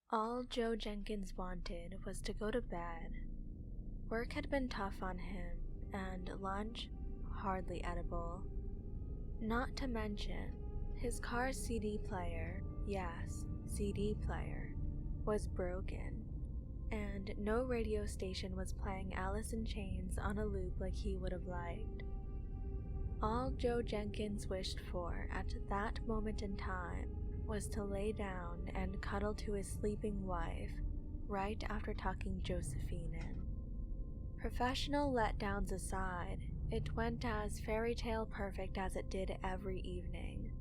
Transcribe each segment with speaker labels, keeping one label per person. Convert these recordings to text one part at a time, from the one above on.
Speaker 1: All Joe Jenkins wanted was to go to bed. Work had been tough on him, and lunch hardly edible. Not to mention, his car's CD player, yes, CD player, was broken, and no radio station was playing Alice in Chains on a loop like he would have liked. All Joe Jenkins wished for at that moment in time was to lay down and cuddle to his sleeping wife right after tucking Josephine in. Professional letdowns aside, it went as fairy tale perfect as it did every evening.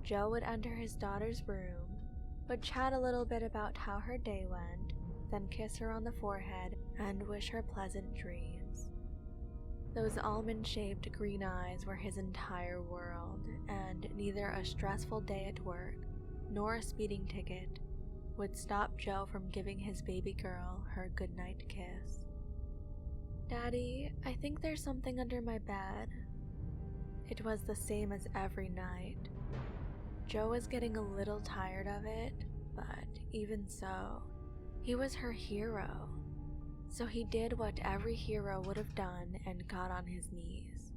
Speaker 1: Joe would enter his daughter's room, would chat a little bit about how her day went, then kiss her on the forehead and wish her pleasant dreams. Those almond-shaped green eyes were his entire world, and neither a stressful day at work nor a speeding ticket would stop Joe from giving his baby girl her goodnight kiss. "Daddy, I think there's something under my bed." It was the same as every night. Joe was getting a little tired of it, but even so, he was her hero. So he did what every hero would have done and got on his knees.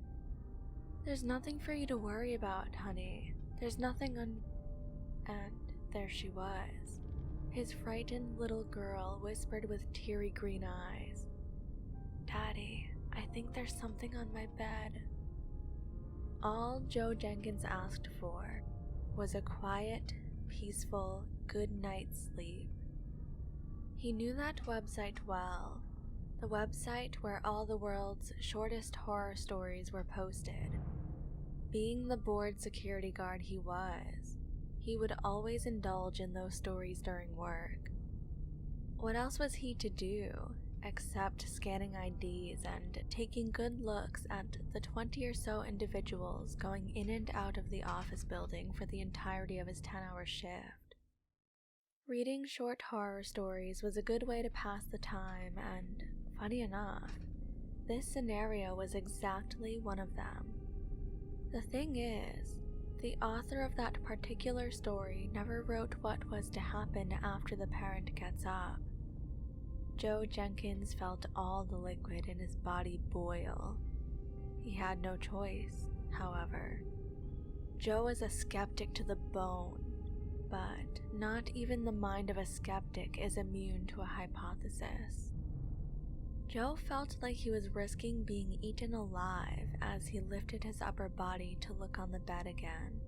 Speaker 1: "There's nothing for you to worry about, honey. There's nothing And there she was. His frightened little girl whispered with teary green eyes, "Daddy, I think there's something on my bed." All Joe Jenkins asked for was a quiet, peaceful, good night's sleep. He knew that website well, the website where all the world's shortest horror stories were posted. Being the bored security guard he was, he would always indulge in those stories during work. What else was he to do except scanning IDs and taking good looks at the 20 or so individuals going in and out of the office building for the entirety of his 10-hour shift? Reading short horror stories was a good way to pass the time, and funny enough, this scenario was exactly one of them. The thing is, the author of that particular story never wrote what was to happen after the parent gets up. Joe Jenkins felt all the liquid in his body boil. He had no choice, however. Joe was a skeptic to the bone, but not even the mind of a skeptic is immune to a hypothesis. Joe felt like he was risking being eaten alive as he lifted his upper body to look on the bed again.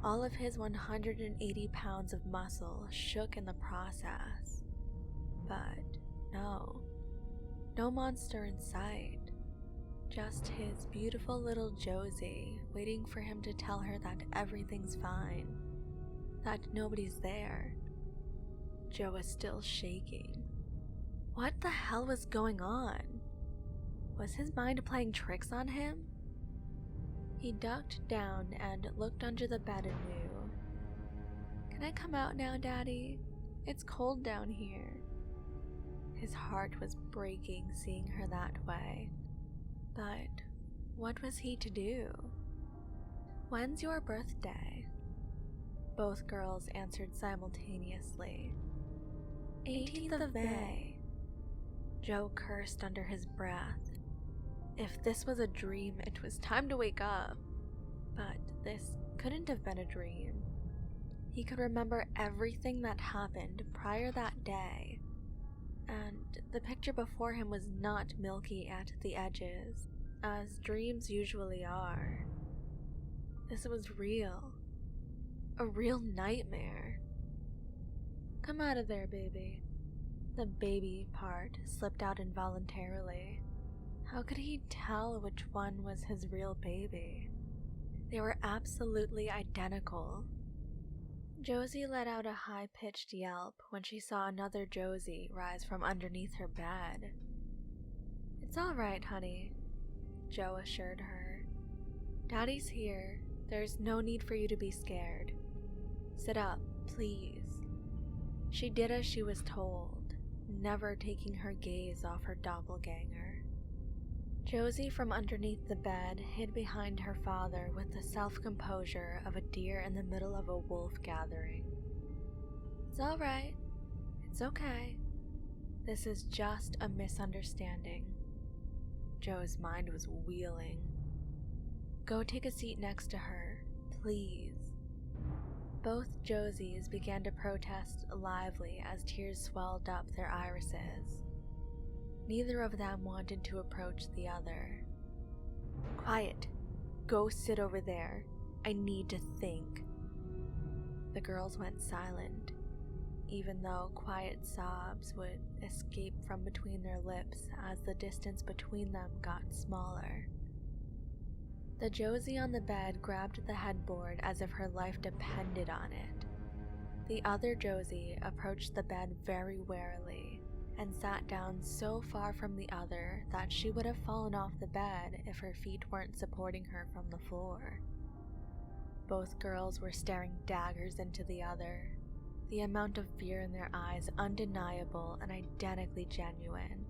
Speaker 1: All of his 180 pounds of muscle shook in the process. But no monster in sight. Just his beautiful little Josie waiting for him to tell her that everything's fine, that nobody's there. Joe was still shaking. What the hell was going on? Was his mind playing tricks on him? He ducked down and looked under the bed anew. "Can I come out now, Daddy? It's cold down here." His heart was breaking seeing her that way. But what was he to do? "When's your birthday?" Both girls answered simultaneously. 18th of May. Joe cursed under his breath. If this was a dream, it was time to wake up. But this couldn't have been a dream. He could remember everything that happened prior that day, and the picture before him was not milky at the edges, as dreams usually are. This was real. A real nightmare. "Come out of there, baby." The baby part slipped out involuntarily. How could he tell which one was his real baby? They were absolutely identical. Josie let out a high-pitched yelp when she saw another Josie rise from underneath her bed. "It's all right, honey," Joe assured her. "Daddy's here. There's no need for you to be scared. Sit up, please." She did as she was told, never taking her gaze off her doppelganger. Josie from underneath the bed hid behind her father with the self-composure of a deer in the middle of a wolf gathering. It's alright. It's okay. This is just a misunderstanding. Joe's mind was wheeling. Go take a seat next to her, please. Both Josies began to protest lively as tears swelled up their irises. Neither of them wanted to approach the other. Quiet. Go sit over there. I need to think. The girls went silent, even though quiet sobs would escape from between their lips as the distance between them got smaller. The Josie on the bed grabbed the headboard as if her life depended on it. The other Josie approached the bed very warily and sat down so far from the other that she would have fallen off the bed if her feet weren't supporting her from the floor. Both girls were staring daggers into the other, the amount of fear in their eyes undeniable and identically genuine.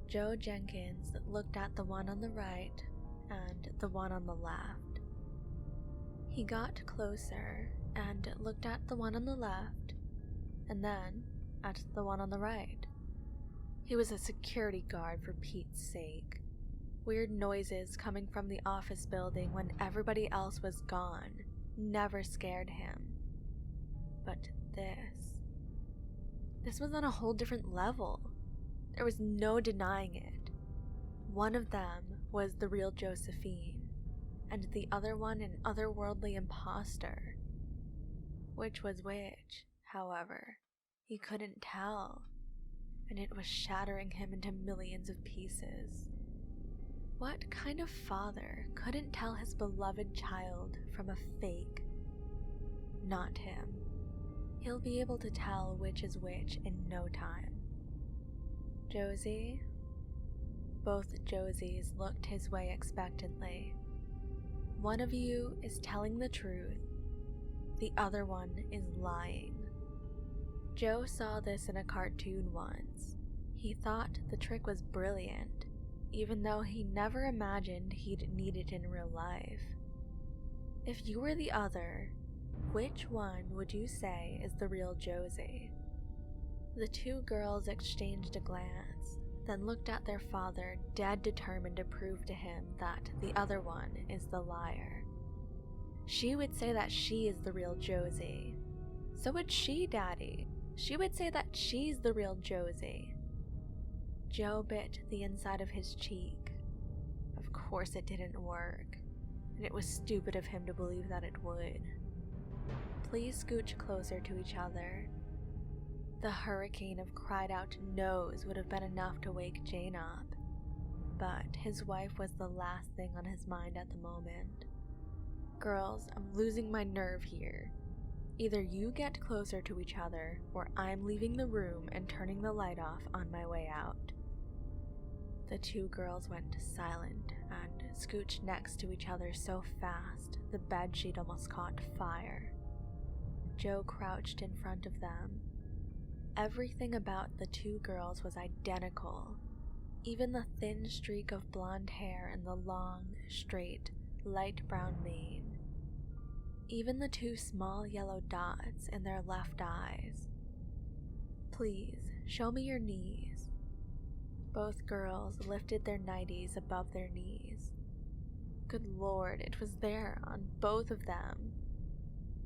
Speaker 1: Joe Jenkins looked at the one on the right and the one on the left. He got closer and looked at the one on the left, and then at the one on the right. He was a security guard, for Pete's sake. Weird noises coming from the office building when everybody else was gone never scared him. But this was on a whole different level. There was no denying it. One of them was the real Josephine, and the other one an otherworldly imposter. Which was which, however, he couldn't tell, and it was shattering him into millions of pieces. What kind of father couldn't tell his beloved child from a fake? Not him. He'll be able to tell which is which in no time. Josie? Both Josies looked his way expectantly. One of you is telling the truth. The other one is lying. Joe saw this in a cartoon once. He thought the trick was brilliant, even though he never imagined he'd need it in real life. If you were the other, which one would you say is the real Josie? The two girls exchanged a glance, then looked at their father, dead determined to prove to him that the other one is the liar. She would say that she is the real Josie. So would she, Daddy. She would say that she's the real Josie. Joe bit the inside of his cheek. Of course it didn't work, and it was stupid of him to believe that it would. Please scooch closer to each other. The hurricane of cried out no's would have been enough to wake Jane up, but his wife was the last thing on his mind at the moment. Girls, I'm losing my nerve here. Either you get closer to each other, or I'm leaving the room and turning the light off on my way out. The two girls went silent and scooched next to each other so fast the bedsheet almost caught fire. Joe crouched in front of them. Everything about the two girls was identical, even the thin streak of blonde hair and the long, straight, light brown mane. Even the two small yellow dots in their left eyes. Please, show me your knees. Both girls lifted their nighties above their knees. Good Lord, it was there on both of them.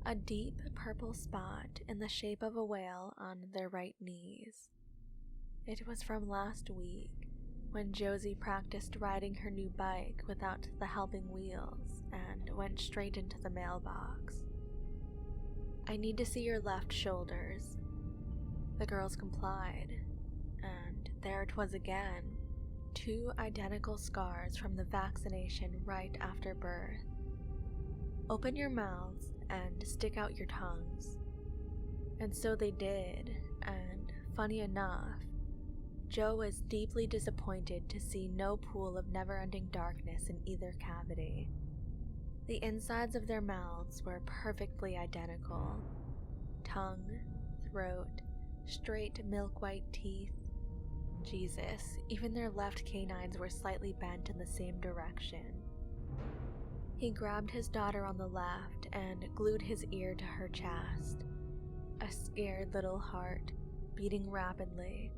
Speaker 1: A deep purple spot in the shape of a whale on their right knees. It was from last week, when Josie practiced riding her new bike without the helping wheels and went straight into the mailbox. I need to see your left shoulders. The girls complied, and there it was again, 2 identical scars from the vaccination right after birth. Open your mouths and stick out your tongues. And so they did, and funny enough, Joe was deeply disappointed to see no pool of never-ending darkness in either cavity. The insides of their mouths were perfectly identical. Tongue, throat, straight milk-white teeth. Jesus, even their left canines were slightly bent in the same direction. He grabbed his daughter on the left and glued his ear to her chest. a scared little heart beating rapidly.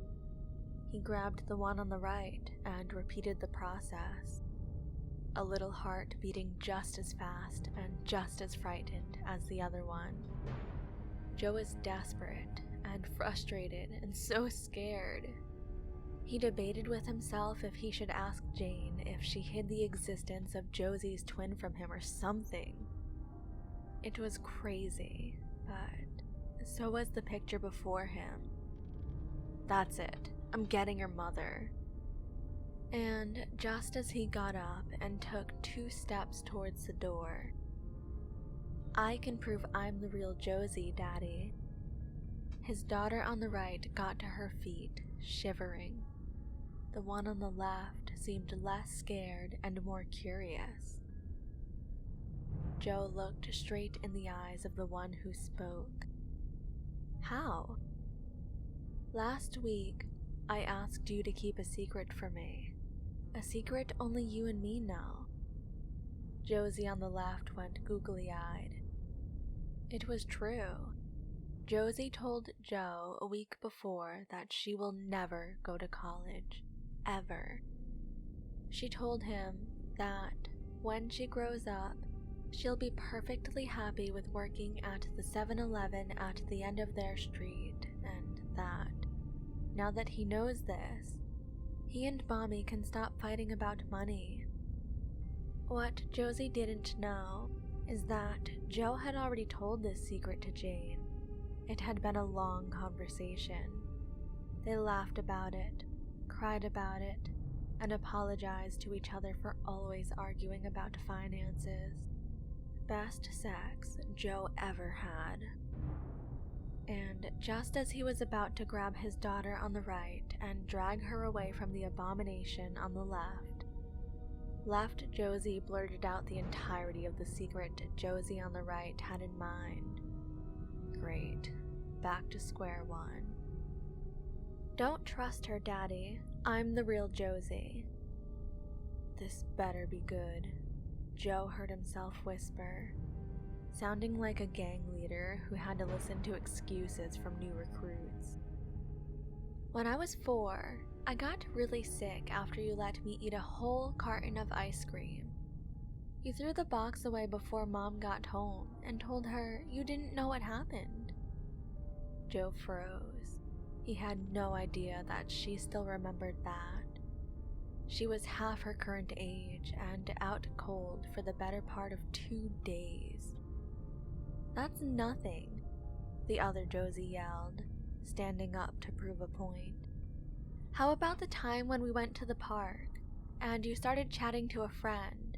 Speaker 1: He grabbed the one on the right and repeated the process. A little heart beating just as fast and just as frightened as the other one. Joe was desperate and frustrated and so scared. He debated with himself if he should ask Jane if she hid the existence of Josie's twin from him or something. It was crazy, but so was the picture before him. That's it. I'm getting your mother. And just as he got up and took 2 steps towards the door, I can prove I'm the real Josie, Daddy. His daughter on the right got to her feet, shivering. The one on the left seemed less scared and more curious. Joe looked straight in the eyes of the one who spoke. How? Last week, I asked you to keep a secret from me. A secret only you and me know. Josie on the left went googly-eyed. It was true. Josie told Joe a week before that she will never go to college. Ever. She told him that when she grows up, she'll be perfectly happy with working at the 7-Eleven at the end of their street, and that, now that he knows this, he and Mommy can stop fighting about money. What Josie didn't know is that Joe had already told this secret to Jane. It had been a long conversation. They laughed about it, cried about it, and apologized to each other for always arguing about finances. Best sex Joe ever had. And just as he was about to grab his daughter on the right and drag her away from the abomination on the left Josie blurted out the entirety of the secret Josie on the right had in mind. Great. Back to square one. Don't trust her, Daddy. I'm the real Josie. This better be good, Joe heard himself whisper, sounding like a gang leader who had to listen to excuses from new recruits. When I was 4, I got really sick after you let me eat a whole carton of ice cream. You threw the box away before Mom got home and told her you didn't know what happened. Joe froze. He had no idea that she still remembered that. She was half her current age and out cold for the better part of 2 days. That's nothing, the other Josie yelled, standing up to prove a point. How about the time when we went to the park, and you started chatting to a friend,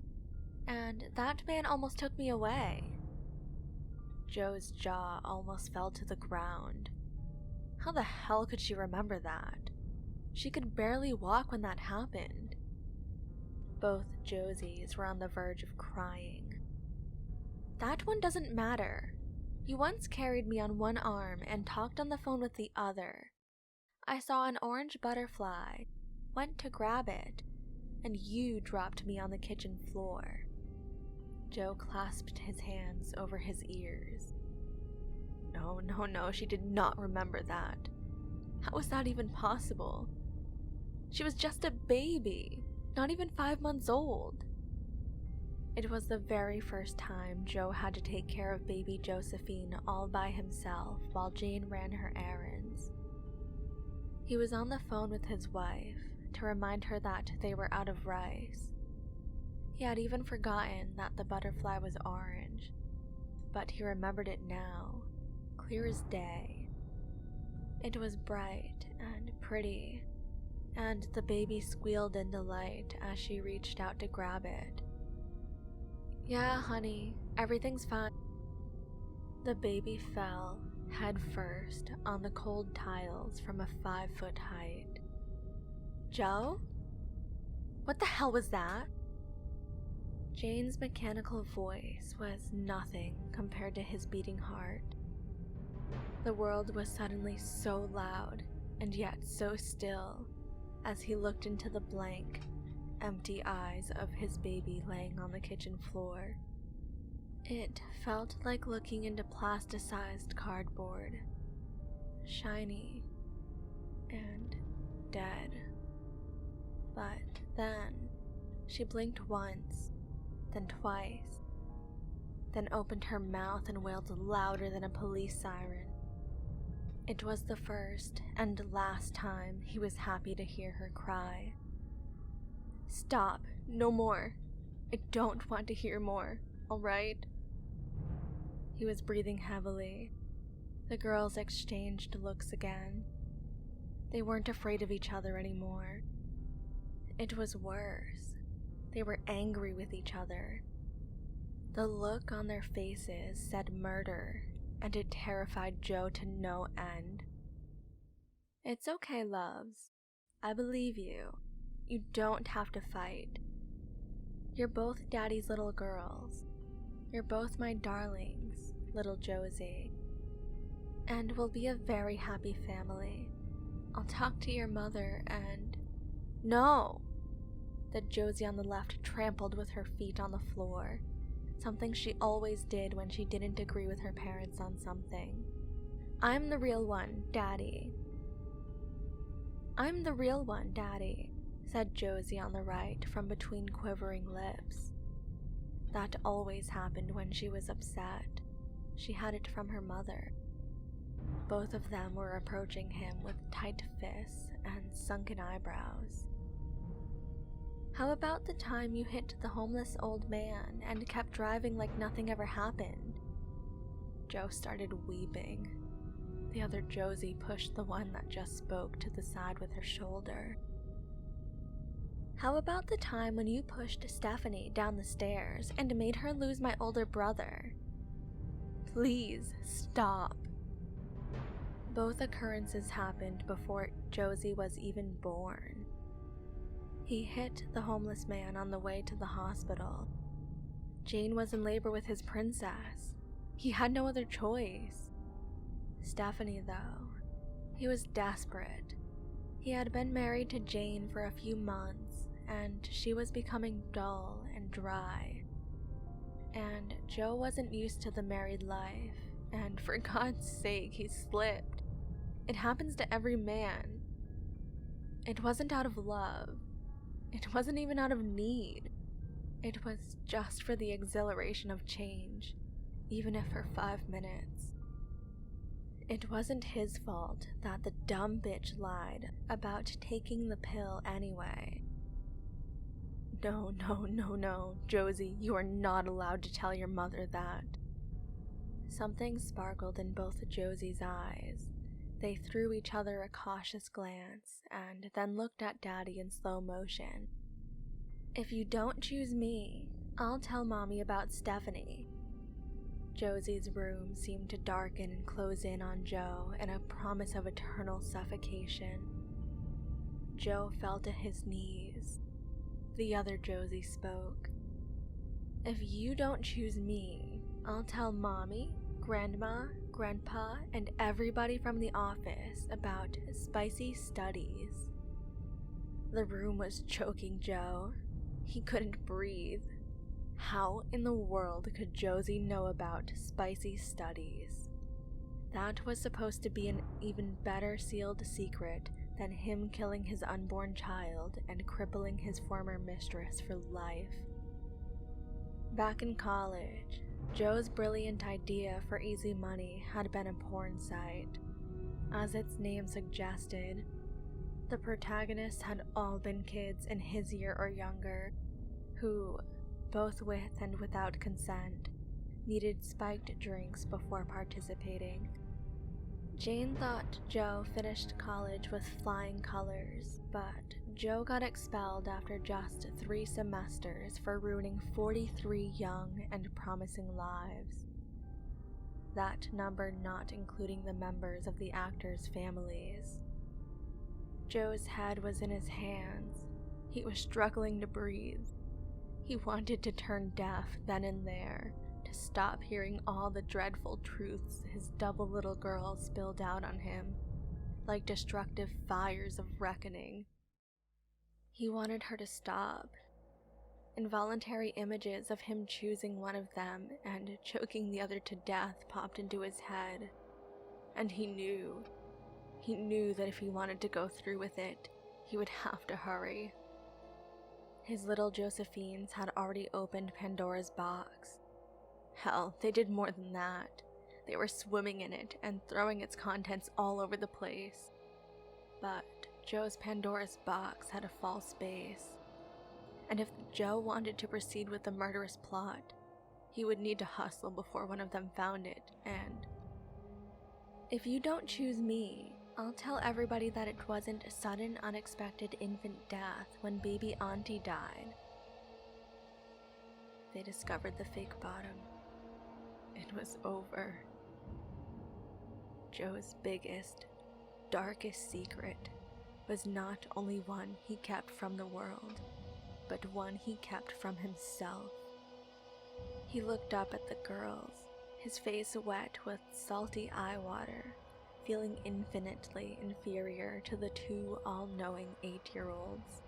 Speaker 1: and that man almost took me away? Joe's jaw almost fell to the ground. How the hell could she remember that? She could barely walk when that happened. Both Josies were on the verge of crying. That one doesn't matter. You once carried me on one arm and talked on the phone with the other. I saw an orange butterfly, went to grab it, and you dropped me on the kitchen floor. Joe clasped his hands over his ears. No, she did not remember that. How was that even possible? She was just a baby, not even 5 months old. It was the very first time Joe had to take care of baby Josephine all by himself while Jane ran her errands. He was on the phone with his wife to remind her that they were out of rice. He had even forgotten that the butterfly was orange, but he remembered it now, clear as day. It was bright and pretty, and the baby squealed in delight as she reached out to grab it. Yeah, honey, everything's fine. The baby fell, head first, on the cold tiles from a 5-foot height. Joe? What the hell was that? Jane's mechanical voice was nothing compared to his beating heart. The world was suddenly so loud, and yet so still, as he looked into the blank, empty eyes of his baby laying on the kitchen floor. It felt like looking into plasticized cardboard, shiny and dead. But then she blinked once, then twice, then opened her mouth and wailed louder than a police siren. It was the first and last time he was happy to hear her cry. "Stop, no more. I don't want to hear more, all right?" He was breathing heavily. The girls exchanged looks again. They weren't afraid of each other anymore. It was worse. They were angry with each other. The look on their faces said murder, and it terrified Joe to no end. "It's okay, loves. I believe you. You don't have to fight. You're both Daddy's little girls. You're both my darlings, little Josie. And we'll be a very happy family. I'll talk to your mother and—" "No!" that Josie on the left trampled with her feet on the floor, something she always did when she didn't agree with her parents on something. "I'm the real one, Daddy." "I'm the real one, Daddy," said Josie on the right from between quivering lips. That always happened when she was upset. She had it from her mother. Both of them were approaching him with tight fists and sunken eyebrows. "How about the time you hit the homeless old man and kept driving like nothing ever happened?" Joe started weeping. The other Josie pushed the one that just spoke to the side with her shoulder. "How about the time when you pushed Stephanie down the stairs and made her lose my older brother?" "Please, stop." Both occurrences happened before Josie was even born. He hit the homeless man on the way to the hospital. Jane was in labor with his princess. He had no other choice. Stephanie, though, he was desperate. He had been married to Jane for a few months, and she was becoming dull and dry. And Joe wasn't used to the married life, and for God's sake, he slipped. It happens to every man. It wasn't out of love. It wasn't even out of need. It was just for the exhilaration of change, even if for 5 minutes. It wasn't his fault that the dumb bitch lied about taking the pill anyway. No, Josie, you are not allowed to tell your mother that." Something sparkled in both Josie's eyes. They threw each other a cautious glance, and then looked at Daddy in slow motion. "If you don't choose me, I'll tell Mommy about Stephanie." Josie's room seemed to darken and close in on Joe in a promise of eternal suffocation. Joe fell to his knees. The other Josie spoke. "If you don't choose me, I'll tell Mommy, Grandma, Grandpa, and everybody from the office about spicy studies." The room was choking Joe. He couldn't breathe. How in the world could Josie know about spicy studies? That was supposed to be an even better sealed secret than him killing his unborn child and crippling his former mistress for life. Back in college, Joe's brilliant idea for easy money had been a porn site. As its name suggested, the protagonists had all been kids in his year or younger, who, both with and without consent, needed spiked drinks before participating. Jane thought Joe finished college with flying colors, but Joe got expelled after just 3 semesters for ruining 43 young and promising lives. That number not including the members of the actors' families. Joe's head was in his hands. He was struggling to breathe. He wanted to turn deaf then and there, to stop hearing all the dreadful truths his double little girl spilled out on him, like destructive fires of reckoning. He wanted her to stop. Involuntary images of him choosing one of them and choking the other to death popped into his head, and he knew that if he wanted to go through with it, he would have to hurry. His little Josephines had already opened Pandora's box. Hell, they did more than that. They were swimming in it and throwing its contents all over the place. But Joe's Pandora's box had a false base. And if Joe wanted to proceed with the murderous plot, he would need to hustle before one of them found it, and... If you don't choose me, I'll tell everybody that it wasn't a sudden, unexpected infant death when baby auntie died. They discovered the fake bottom. It was over. Joe's biggest, darkest secret was not only one he kept from the world, but one he kept from himself. He looked up at the girls, his face wet with salty eye water, feeling infinitely inferior to the two all-knowing 8-year-olds.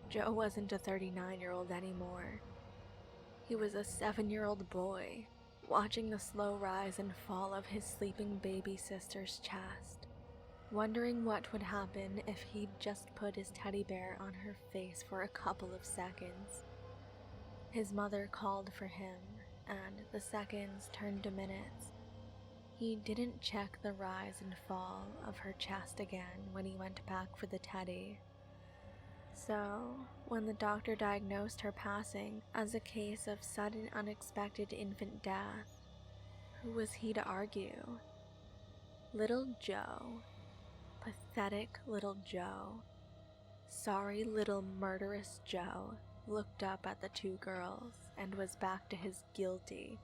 Speaker 1: Joe wasn't a 39-year-old anymore. He was a 7-year-old boy, watching the slow rise and fall of his sleeping baby sister's chest, wondering what would happen if he'd just put his teddy bear on her face for a couple of seconds. His mother called for him, and the seconds turned to minutes. He didn't check the rise and fall of her chest again when he went back for the teddy. So, when the doctor diagnosed her passing as a case of sudden unexpected infant death, who was he to argue? Little Joe. Pathetic little Joe. Sorry little murderous Joe looked up at the two girls and was back to his guilty,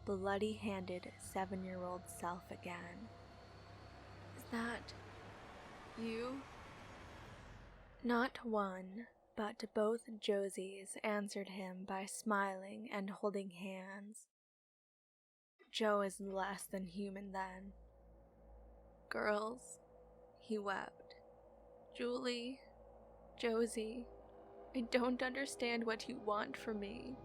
Speaker 1: bloody-handed 7-year-old self again. Is that you? Not one, but both Josies answered him by smiling and holding hands. Joe is less than human then. Girls, he wept. Julie, Josie, I don't understand what you want from me.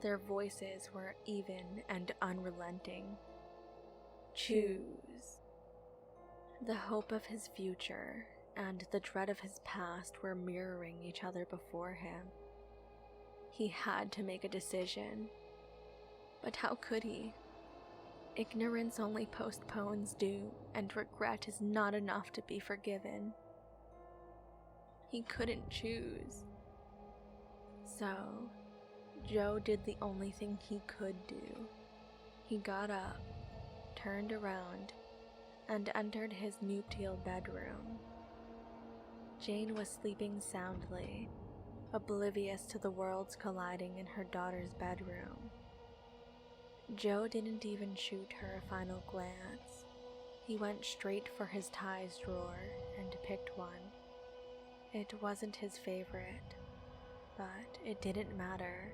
Speaker 1: Their voices were even and unrelenting. Choose. The hope of his future and the dread of his past were mirroring each other before him. He had to make a decision. But how could he? Ignorance only postpones doom, and regret is not enough to be forgiven. He couldn't choose. So, Joe did the only thing he could do. He got up, turned around, and entered his nuptial bedroom. Jane was sleeping soundly, oblivious to the worlds colliding in her daughter's bedroom. Joe didn't even shoot her a final glance. He went straight for his ties drawer and picked one. It wasn't his favorite, but it didn't matter.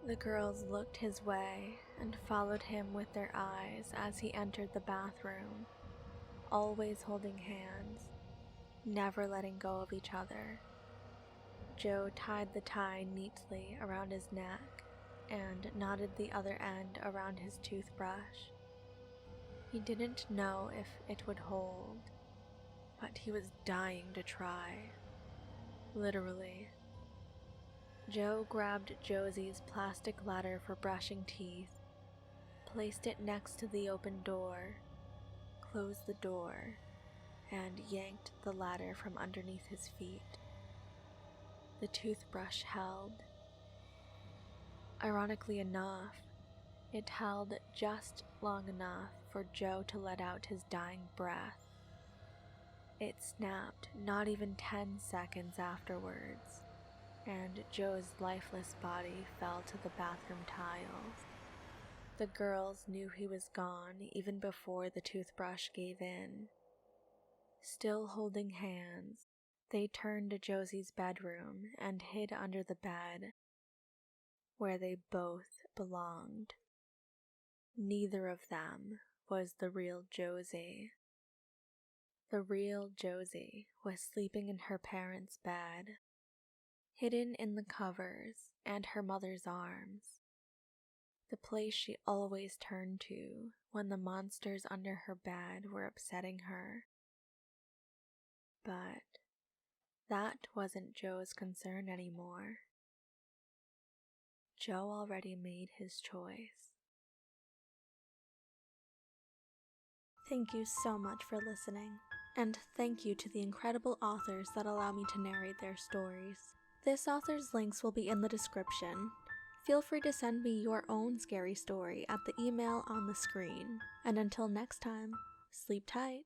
Speaker 1: The girls looked his way and followed him with their eyes as he entered the bathroom, always holding hands, never letting go of each other. Joe tied the tie neatly around his neck and knotted the other end around his toothbrush. He didn't know if it would hold, but he was dying to try. Literally. Joe grabbed Josie's plastic ladder for brushing teeth, placed it next to the open door, closed the door, and yanked the ladder from underneath his feet. The toothbrush held. Ironically enough, it held just long enough for Joe to let out his dying breath. It snapped not even 10 seconds afterwards, and Joe's lifeless body fell to the bathroom tiles. The girls knew he was gone even before the toothbrush gave in. Still holding hands, they turned to Josie's bedroom and hid under the bed, where they both belonged. Neither of them was the real Josie. The real Josie was sleeping in her parents' bed, hidden in the covers and her mother's arms, the place she always turned to when the monsters under her bed were upsetting her. But that wasn't Joe's concern anymore. Joe already made his choice. Thank you so much for listening, and thank you to the incredible authors that allow me to narrate their stories. This author's links will be in the description. Feel free to send me your own scary story at the email on the screen. And until next time, sleep tight.